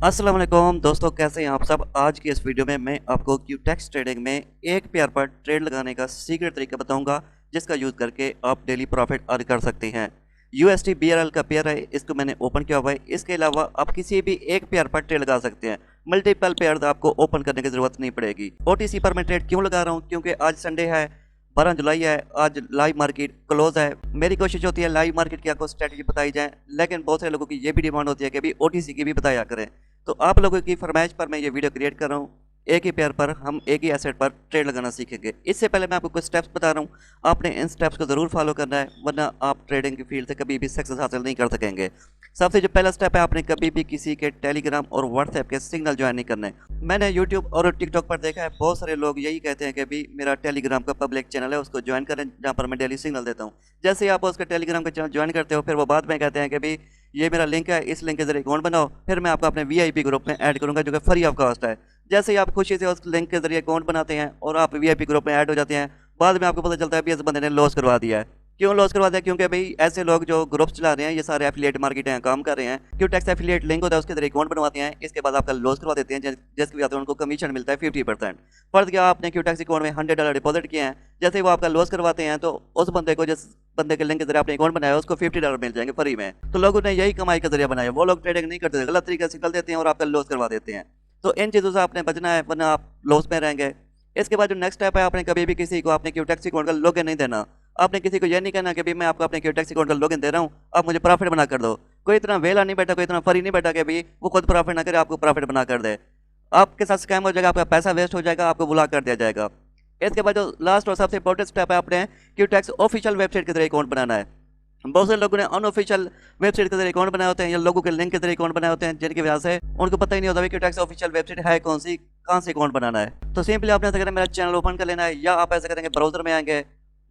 अस्सलाम वालेकुम दोस्तों, कैसे हैं आप सब। आज की इस वीडियो में मैं आपको क्यूटेक्स ट्रेडिंग में एक पेयर पर ट्रेड लगाने का सीक्रेट तरीका बताऊंगा, जिसका यूज़ करके आप डेली प्रॉफिट अर्न कर सकते हैं। यूएसडी बीआरएल का पेयर है, इसको मैंने ओपन किया हुआ है। इसके अलावा आप किसी भी एक पेयर पर ट्रेड लगा सकते हैं। मल्टीपल पेयर आपको ओपन करने की जरूरत नहीं पड़ेगी। ओटीसी पर मैं ट्रेड क्यों लगा रहा हूँ, क्योंकि आज संडे है, 12 जुलाई है, आज लाइव मार्केट क्लोज है। मेरी कोशिश होती है लाइव मार्केट की आपको स्ट्रेटजी बताई जाए, लेकिन बहुत सारे लोगों की ये भी डिमांड होती है कि अभी ओटीसी की भी बताया करें। तो आप लोगों की फरमाइश पर मैं ये वीडियो क्रिएट कर रहा हूँ। एक ही पेयर पर हम एक ही एसेट पर ट्रेड लगाना सीखेंगे। इससे पहले मैं आपको कुछ स्टेप्स बता रहा हूँ, आपने इन स्टेप्स को ज़रूर फॉलो करना है, वरना आप ट्रेडिंग की फील्ड से कभी भी सक्सेस हासिल नहीं कर सकेंगे। सबसे जो पहला स्टेप है, आपने कभी भी किसी के टेलीग्राम और व्हाट्सएप के सिग्नल ज्वाइन नहीं करने। मैंने यूट्यूब और टिकटॉक पर देखा है, बहुत सारे लोग यही कहते हैं कि अभी मेरा टेलीग्राम का पब्लिक चैनल है, उसको ज्वाइन करें, जहाँ पर मैं डेली सिग्नल देता हूँ। जैसे ही आप उसका टेलीग्राम का चैनल ज्वाइन करते हो, फिर वो बाद में कहते हैं कि भाई ये मेरा लिंक है, इस लिंक के जरिए अकाउंट बनाओ, फिर मैं आपको अपने वीआईपी ग्रुप में ऐड करूंगा, जो कि फ्री ऑफ कॉस्ट है। जैसे ही आप खुशी से उस लिंक के जरिए अकाउंट बनाते हैं और आप वीआईपी ग्रुप में ऐड हो जाते हैं, बाद में आपको पता चलता है कि इस बंदे ने लॉस करवा दिया है। क्यों लॉस करवा दिया? क्योंकि भाई ऐसे लोग जो ग्रुप्स चला रहे हैं, ये सारे एफिलिएट मार्केट हैं, काम कर रहे हैं। क्यूटेक्स एफिलिएट लिंक होता है, उसके जरिए अकाउंट बनवाते हैं, इसके बाद आपका लॉस करवा देते हैं, जिसकी वजह से उनको कमीशन मिलता है 50%। फर्ज क्या, आपने क्यूटेक्स अकाउंट में $100 डिपॉजिट किए हैं, जैसे ही वो आपका लॉस करवाते हैं तो उस बंदे को, जिस बंदे के लिंक के जरिए आपने अकाउंट बनाया, उसको $50 मिल जाएंगे फ्री में। तो लोगों ने यही कमाई का जरिया बनाया। वो लोग ट्रेडिंग नहीं करते, गलत तरीके से निकल देते हैं और आपका लॉस करवा देते हैं। तो इन चीज़ों से आपने बचना है, वरना आप लॉस में रहेंगे। इसके बाद जो नेक्स्ट स्टेप है, आपने कभी भी किसी को अपने क्यूटेक्स अकाउंट का लॉगिन नहीं देना। आपने किसी को यह नहीं कहना कि भाई मैं आपको अपने क्यूटेक्स अकाउंट का लॉगिन दे रहा हूँ, आप मुझे प्रॉफिट बना कर दो। कोई इतना वेला नहीं बैठा, कोई इतना फरी नहीं बैठा कि भाई वो खुद प्रॉफिट ना करे, आपको प्रॉफिट बना कर दे। आपके साथ स्कैम हो जाएगा, आपका पैसा वेस्ट हो जाएगा, आपको बुला कर दिया जाएगा। इसके बाद जो लास्ट और सबसे इंपॉर्टेंट स्टेप है, आपने क्यूटेक्स ऑफिशियल वेबसाइट के जरिए अकाउंट बनाना है। बहुत से लोगों ने अनऑफिशियल वेबसाइट के जरिए अकाउंट बनाए होते हैं, या लोगों के लिंक के जरिए अकाउंट बनाए होते हैं, जिनकी वजह से उनको पता ही नहीं होता कि टैक्स ऑफिशियल वेबसाइट है कौन सी, कहाँ से अकाउंट बनाना है। तो सिंपली आपने ऐसा करें, मेरा चैनल ओपन कर लेना है, या आप ऐसा करेंगे ब्राउजर में आएंगे,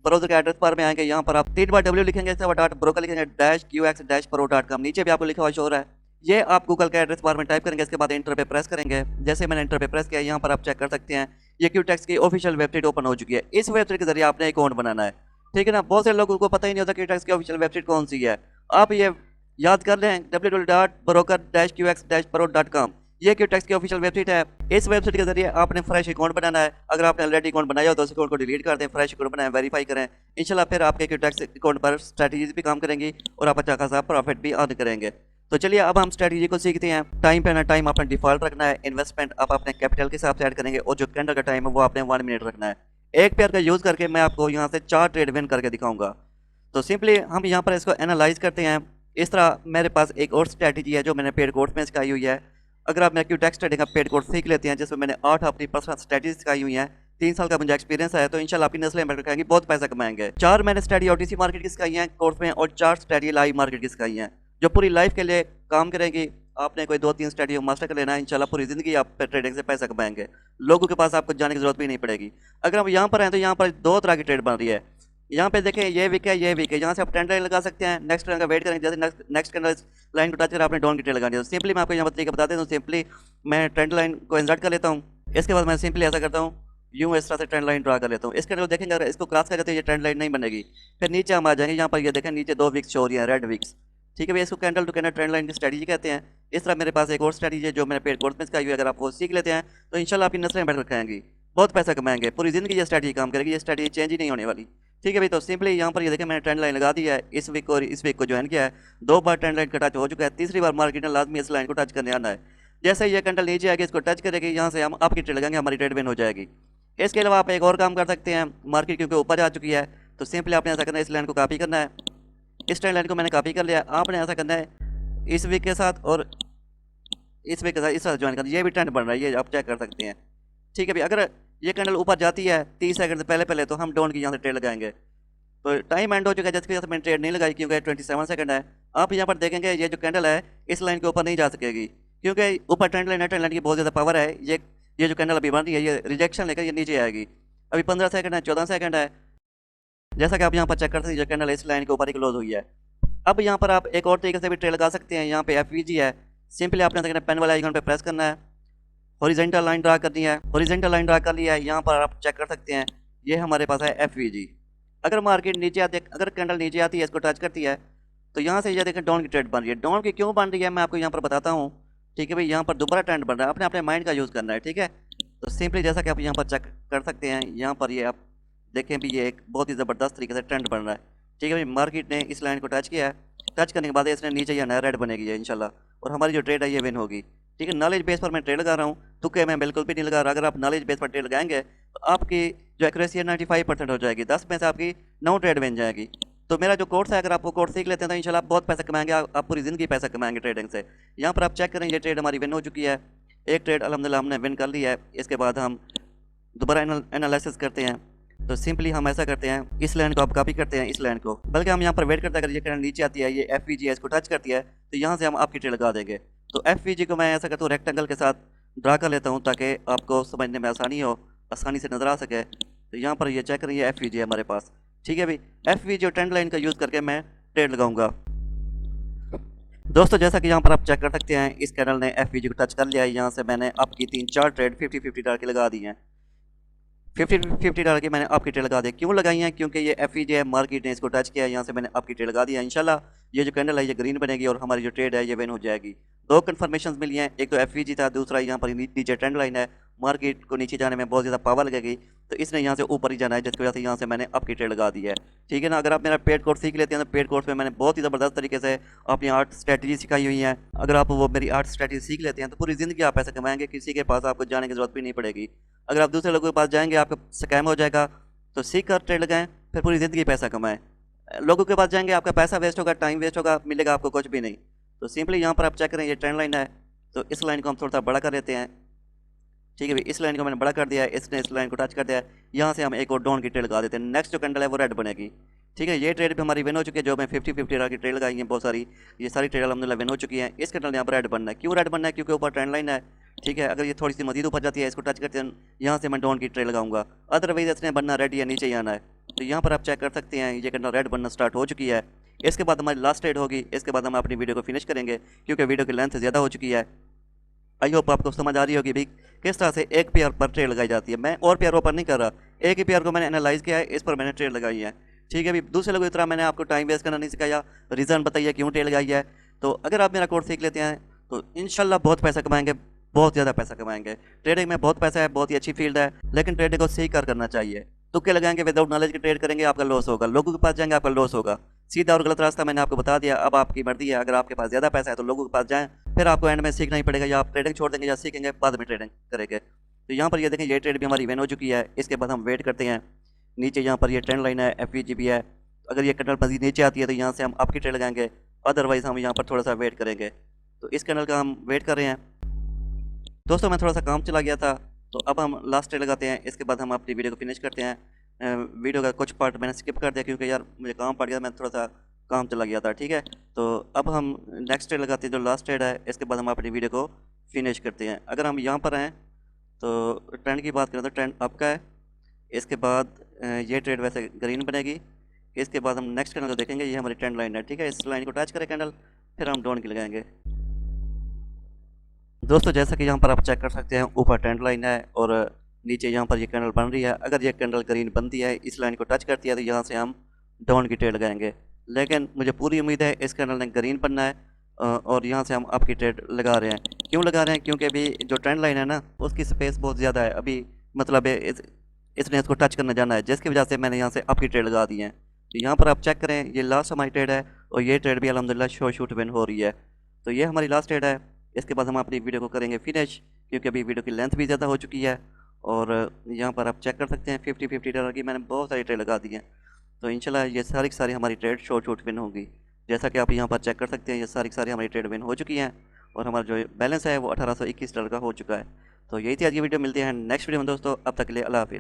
ब्राउजर के एड्रेस बार में आएंगे, यहाँ पर आप 3 बार लिखेंगे, इसके बाद ब्रोकर लिखेंगे -qx-pro.com, नीचे भी आपको लिखा हुआ शो हो रहा है। ये आप गूगल के एड्रेस बार में टाइप करेंगे, इसके बाद इंटर पे प्रेस करेंगे। जैसे मैंने इंटर पे प्रेस किया, यहाँ पर आप चेक कर सकते हैं ये क्यूटेक्स की ऑफिशियल वेबसाइट ओपन हो चुकी है। इस वेबसाइट के जरिए आपने अकाउंट बनाना है, ठीक है ना। बहुत से लोगों को पता ही नहीं होता क्यूटेक्स की ऑफिशियल वेबसाइट कौन सी है। आप ये याद कर लें, www.broker-qx-pro.com, ये क्यूटेक्स की ऑफिशियल वेबसाइट है। इस वेबसाइट के जरिए आपने फ्रेश अकाउंट बनाना है। अगर आपने ऑलरेडी अकाउंट बनाया हो तो उस अकाउंट को डिलीट कर दें, फ्रेश अकाउंट बनाएं, वेरीफाई करें। इंशाल्लाह फिर आपके क्यूटेक्स अकाउंट पर स्ट्रैटेजीज भी काम करेंगी और आप अच्छा खासा प्रॉफिट भी अर्न करेंगे। तो चलिए अब हम स्ट्रैटेजी को सीखते हैं। टाइम पे ना टाइम आपने डिफॉल्ट रखना है। इन्वेस्टमेंट आप अपने कैपिटल के हिसाब से ऐड करेंगे, और जो कैंडल का टाइम है वो आपने 1 मिनट रखना है। एक पेयर का यूज़ करके मैं आपको यहाँ से 4 ट्रेड विन करके दिखाऊंगा। तो सिंपली हम यहाँ पर इसको एनालाइज करते हैं। इस तरह मेरे पास एक और स्ट्रैटेजी है जो मैंने पेड कोर्स में सिखाई हुई है। अगर आप मेरा क्यूटेक्स ट्रेडिंग का पेड कोर्स सीख लेते हैं, जिसमें मैंने 8 अपनी पर्सनल स्ट्रैटेजी सिखाई हुई है, 3 साल का मुझे एक्सपीरियंस है, तो इंशाल्लाह आपकी नस्लें बढ़ जाएंगी, बहुत पैसा कमाएंगे। 4 मैंने स्ट्रैटेजी ओटीसी मार्केट की सिखाई है कोर्स में, और 4 स्ट्रैटेजी लाइव मार्केट की सिखाई हैं, जो पूरी लाइफ के लिए काम करेंगी। आपने कोई 2-3 स्ट्रैटेजी मास्टर कर लेना है, इंशाल्लाह पूरी ज़िंदगी आप ट्रेडिंग से पैसा कमाएंगे। लोगों के पास आपको जाने की जरूरत भी नहीं पड़ेगी। अगर हम यहाँ पर हैं तो यहाँ पर 2 तरह की ट्रेड बन रही है। यहाँ पे देखें, ये वीक है, ये वीक है। यहाँ से आप ट्रेंड लाइन लगा सकते हैं, नेक्स्ट ट्रेंड का वेट करेंगे, जैसे नेक्स्ट कैंडल लाइन को टच कर आपने डाउन की ट्रेड लगानी है। तो सिंपली मैं आपको यहाँ पर तरीका बता देता हूँ। सिंपली मैं ट्रेंड लाइन को इंसर्ट कर लेता हूँ, इसके बाद मैं सिंपली ऐसा करता हूँ, यूँ इस तरह से ट्रेंड लाइन ड्रा कर लेता हूँ। इस कैंडल देखेंगे, अगर इसको क्रॉस कर जाते हैं ये ट्रेंड लाइन नहीं बनेगी। फिर नीचे हम आ जाएंगे, यहाँ पर ये देखें नीचे 2 वीक्स शो हो रही है, रेड वीक्स, ठीक है भैया। इसको candle to candle trend line की स्ट्रैटेजी कहते हैं। इस तरह मेरे पास एक और स्ट्रैटेजी है जो मैंने पेड कोर्स में सिखाई हुई है। अगर आप वो सीख लेते हैं तो इंशाल्लाह आपकी नस्लें बढ़ खाएंगी, बहुत पैसा कमाएंगे, पूरी ज़िंदगी ये स्ट्रैटेजी काम करेगी, ये स्ट्रैटेजी चेंज ही नहीं होने वाली, ठीक है भाई। तो सिंपली यहाँ पर ये देखें, मैंने ट्रेंड लाइन लगा दी है। इस वीक और इस वीक को ज्वाइन किया है, 2 बार ट्रेंड लाइन का टच हो चुका है, तीसरी बार मार्केट ने लाजमी इस लाइन को टच करने आना है। जैसे ही ये कैंडल नीचे आएगी, इसको टच करेगी, यहाँ से हम आपकी ट्रेड लगाएंगे, हमारी ट्रेड विन हो जाएगी। इसके अलावा आप एक और काम कर सकते हैं। मार्केट क्योंकि ऊपर जा चुकी है, तो सिंपली आपने ऐसा करना है, इस लाइन को कॉपी करना है। इस ट्रेंड लाइन को मैंने कॉपी कर लिया, आपने ऐसा करना है इस वीक के साथ और इस वीक के साथ इस तरह ज्वाइन करना। ये भी ट्रेंड बन रहा है, ये आप चेक कर सकते हैं, ठीक है भाई। अगर ये कैंडल ऊपर जाती है 30 सेकंड से पहले तो हम डाउन की यहाँ से ट्रेड लगाएंगे। तो टाइम एंड हो चुका है, जिसकी वजह से मैंने ट्रेड नहीं लगाई, क्योंकि 27 सेकंड है। आप यहाँ पर देखेंगे ये जो कैंडल है इस लाइन के ऊपर नहीं जा सकेगी, क्योंकि ऊपर ट्रेंड लाइन है, ट्रेंड लाइन की बहुत ज़्यादा पावर है। ये जो कैंडल अभी बन रही है, ये रिजेक्शन लेकर ये नीचे आएगी। अभी 15 सेकंड है, 14 सेकंड है, जैसा कि आप यहाँ पर चेक कर सकते हैं, जो कैंडल इस लाइन के ऊपर ही क्लोज हुई है। अब यहाँ पर आप एक और तरीके से भी ट्रेड लगा सकते हैं। यहाँ पे एफवीजी है, सिंपली आपने पेन वाला आइकन पे प्रेस करना है, हॉरिजॉन्टल लाइन ड्रा करनी है। हॉरिजॉन्टल लाइन ड्रा कर लिया है, यहाँ पर आप चेक कर सकते हैं ये हमारे पास है एफवीजी। अगर मार्केट नीचे आती है, अगर कैंडल नीचे आती है, इसको टच करती है, तो यहाँ से ये देखें डाउन की ट्रेड बन रही है। डाउन की क्यों बन रही है मैं आपको यहाँ पर बताता हूँ। ठीक है भाई, यहाँ पर दोबारा ट्रेंड बन रहा है, अपने अपने माइंड का यूज़ करना है। ठीक है, तो सिंपली जैसा कि आप यहाँ पर चेक कर सकते हैं, यहाँ पर ये आप देखें भी ये एक बहुत ही ज़बरदस्त तरीके से ट्रेंड बन रहा है। ठीक है भाई, मार्केट ने इस लाइन को टच किया है, टच करने के बाद इसने नीचे या नया रेड बनेगी है इंशाल्लाह, और हमारी जो ट्रेड है ये विन होगी। ठीक है, नॉलेज बेस पर मैं ट्रेड लगा रहा हूँ, तुक्के मैं बिल्कुल भी नहीं लगा रहा। अगर आप नॉलेज बेस पर ट्रेड लगाएंगे तो आपकी जो एक्यूरेसी है 95% हो जाएगी, 10 में से आपकी 9 ट्रेड बन जाएगी। तो मेरा जो कोर्स है, अगर आप वो कोर्स सीख लेते हैं तो इंशाल्लाह आप बहुत पैसा कमाएंगे, आप पूरी ज़िंदगी पैसा कमाएंगे ट्रेडिंग से। यहाँ पर आप चेक करें, ये ट्रेड हमारी विन हो चुकी है, एक ट्रेड अल्हम्दुलिल्लाह हमने विन कर लिया है। इसके बाद हम दोबारा एनालिसिस करते हैं। तो सिंपली हम ऐसा करते हैं, इस लाइन को आप कॉपी करते हैं, इस लाइन को, बल्कि हम यहाँ पर वेट करते हैं, अगर ये करंट नीचे आती है, ये FVG इसको टच करती है, तो यहाँ से हम आपकी ट्रेड लगा देंगे। तो FVG को मैं ऐसा करता हूँ रेक्टेंगल के साथ ड्रा कर लेता हूँ ताकि आपको समझने में आसानी हो, आसानी से नज़र आ सके। तो यहाँ पर ये चेक करें, ये FVG है हमारे पास। ठीक है भाई, FVG और ट्रेंड लाइन का यूज़ करके मैं ट्रेड लगाऊंगा। दोस्तों जैसा कि यहाँ पर आप चेक कर सकते हैं, इस कैंडल ने FVG को टच कर लिया है। यहाँ से मैंने आपकी 3-4 ट्रेड 50-50 डाल के लगा दी हैं, 50-50 डाल के मैंने आपकी ट्रेड लगा दी। क्यों लगाई है? क्योंकि ये FVG है, मार्केट ने इसको टच किया है, यहाँ से मैंने आपकी ट्रेड लगा दिया। इंशाल्लाह ये जो कैंडल है ये ग्रीन बनेगी और हमारी जो ट्रेड है ये विन हो जाएगी। 2 कन्फर्मेशन मिली हैं, एक तो FVG था, दूसरा यहाँ पर नीचे ट्रेंड लाइन है, मार्केट को नीचे जाने में बहुत ज़्यादा पावर लगेगी, तो इसने यहाँ से ऊपर ही जाना है, जिसकी वजह से यहाँ से मैंने आपकी ट्रेड लगा दी है। ठीक है ना, अगर आप मेरा पेड कोर्स सीख लेते हैं तो पेड कोर्स में मैंने बहुत ही ज़बरदस्त तरीके से अपनी आर्ट स्ट्रैटेजी सिखाई हुई है। अगर आप वो मेरी आर्ट स्ट्रैटेजी सीख लेते हैं तो पूरी ज़िंदगी आप पैसा कमाएंगे, किसी के पास आपको जाने की ज़रूरत भी नहीं पड़ेगी। अगर आप दूसरे लोगों के पास जाएंगे आपका स्कैम हो जाएगा, तो सीख कर ट्रेड लगाएं, फिर पूरी ज़िंदगी पैसा कमाएं। लोगों के पास जाएंगे आपका पैसा वेस्ट होगा, टाइम वेस्ट होगा, मिलेगा आपको कुछ भी नहीं। तो सिंपली यहाँ पर आप चेक करें, ये ट्रेंड लाइन है, तो इस लाइन को हम थोड़ा सा बड़ा कर देते हैं। ठीक है भाई, इस लाइन को मैंने बड़ा कर दिया है, इसने इस लाइन को टच कर दिया है, यहाँ से हम एक और डाउन की ट्रेड लगा देते हैं। नेक्स्ट जो कैंडल है वो रेड बनेगी। ठीक है, ये ट्रेड भी हमारी विन हो चुकी है, जो मैं 50-50 की ट्रेड लगाई है बहुत सारी, ये सारी ट्रेड अल्हम्दुलिल्लाह विन हो चुकी है। इस कैंडल यहाँ पर रेड बनना है, क्यों रेड बनना है? क्योंकि ऊपर ट्रेंड लाइन है। ठीक है, अगर ये थोड़ी सी मजीद ऊपर जाती है, इसको टच करते हैं, यहाँ से मैं डाउन की ट्रेड लगाऊंगा, अदरवाइज इसने बनना रेड या नीचे ही आना है। तो यहाँ पर आप चेक कर सकते हैं, ये कैंडल रेड बनना स्टार्ट हो चुकी है। इसके बाद हमारी लास्ट ट्रेड होगी, इसके बाद हम अपनी वीडियो को फिनिश करेंगे, क्योंकि वीडियो की लेंथ ज़्यादा हो चुकी है। आई होप आपको समझ आ रही होगी भी किस तरह से एक पेयर पर ट्रेड लगाई जाती है। मैं और पेयर पर नहीं कर रहा, एक ही पेयर को मैंने एनालाइज किया है, इस पर मैंने ट्रेड लगाई है। ठीक है भी, दूसरे लोगों की तरह मैंने आपको टाइम वेस्ट करना नहीं सिखाया, रीज़न बताइए क्यों ट्रेड लगाई है। तो अगर आप मेरा कोर्स सीख लेते हैं तो इंशाल्लाह बहुत पैसा कमाएंगे, बहुत ज़्यादा पैसा कमाएंगे। ट्रेडिंग में बहुत पैसा है, बहुत ही अच्छी फील्ड है, लेकिन ट्रेडिंग को सीख कर करना चाहिए। तुक्के लगाएंगे, विदाउट नॉलेज के ट्रेड करेंगे, आपका लॉस होगा। लोगों के पास जाएंगे, आपका लॉस होगा। सीधा और गलत रास्ता मैंने आपको बता दिया, अब आपकी मर्जी है। अगर आपके पास ज़्यादा पैसा है तो लोगों के पास जाएं, फिर आपको एंड में सीखना ही पड़ेगा, या आप ट्रेडिंग छोड़ देंगे या सीखेंगे बाद में ट्रेडिंग करेंगे। तो यहाँ पर ये देखें, ये ट्रेड भी हमारी विन हो चुकी है। इसके बाद हम वेट करते हैं, नीचे यहाँ पर ये ट्रेंड लाइन है, FVG भी है। अगर ये कैंडल मजीद नीचे आती है तो यहाँ से हम आपकी ट्रेड लगाएंगे, अदरवाइज हम यहाँ पर थोड़ा सा वेट करेंगे। तो इस कैंडल का हम वेट कर रहे हैं। दोस्तों मैं थोड़ा सा काम चला गया था, तो अब हम लास्ट ट्रेड लगाते हैं, इसके बाद हम अपनी वीडियो को फिनिश करते हैं। वीडियो का कुछ पार्ट मैंने स्किप कर दिया क्योंकि यार मुझे काम पड़ गया, मैं थोड़ा सा काम चला गया था। ठीक है, तो अब हम नेक्स्ट ट्रेड लगाते हैं, जो लास्ट ट्रेड है, इसके बाद हम अपनी वीडियो को फिनिश करते हैं। अगर हम यहाँ पर हैं तो ट्रेंड की बात करें तो ट्रेंड अप का है। इसके बाद ये ट्रेड वैसे ग्रीन बनेगी। इसके बाद हम नेक्स्ट कैंडल को देखेंगे, ये हमारी ट्रेंड लाइन है। ठीक है, इस लाइन को टच करें कैंडल, फिर हम डाउन की लगाएंगे। दोस्तों जैसा कि यहाँ पर आप चेक कर सकते हैं, ऊपर ट्रेंड लाइन है और नीचे यहाँ पर ये कैंडल बन रही है। अगर ये कैंडल ग्रीन बनती है, इस लाइन को टच करती है, तो यहाँ से हम डाउन की ट्रेड लगाएंगे। लेकिन मुझे पूरी उम्मीद है इस कैंडल ने ग्रीन बनना है और यहाँ से हम आपकी ट्रेड लगा रहे हैं। क्यों लगा रहे हैं? क्योंकि अभी जो ट्रेंड लाइन है ना, उसकी स्पेस बहुत ज़्यादा है अभी, मतलब इसने इसको टच करना जाना है, जिसकी वजह से मैंने यहाँ से आपकी ट्रेड लगा दी है। तो यहाँ पर आप चेक करें, ये लास्ट हमारी ट्रेड है और ये ट्रेड भी अल्हम्दुलिल्लाह शो शूट विन हो रही है। तो ये हमारी लास्ट ट्रेड है। इसके बाद हम अपनी वीडियो को करेंगे फिनिश, क्योंकि अभी वीडियो की लेंथ भी ज़्यादा हो चुकी है। और यहाँ पर आप चेक कर सकते हैं, 50-50 डॉलर की मैंने बहुत सारी ट्रेड लगा दी हैं। तो इंशाल्लाह ये सारी की सारी हमारी ट्रेड शॉर्ट शॉर्ट विन होगी। जैसा कि आप यहाँ पर चेक कर सकते हैं, ये सारी की सारी हमारी ट्रेड विन हो चुकी हैं और हमारा जो बैलेंस है वो $1821 का हो चुका है। तो यही थी आज की वीडियो, मिलते हैं नेक्स्ट वीडियो में दोस्तों, अब तक के लिए अल्लाह हाफिज़।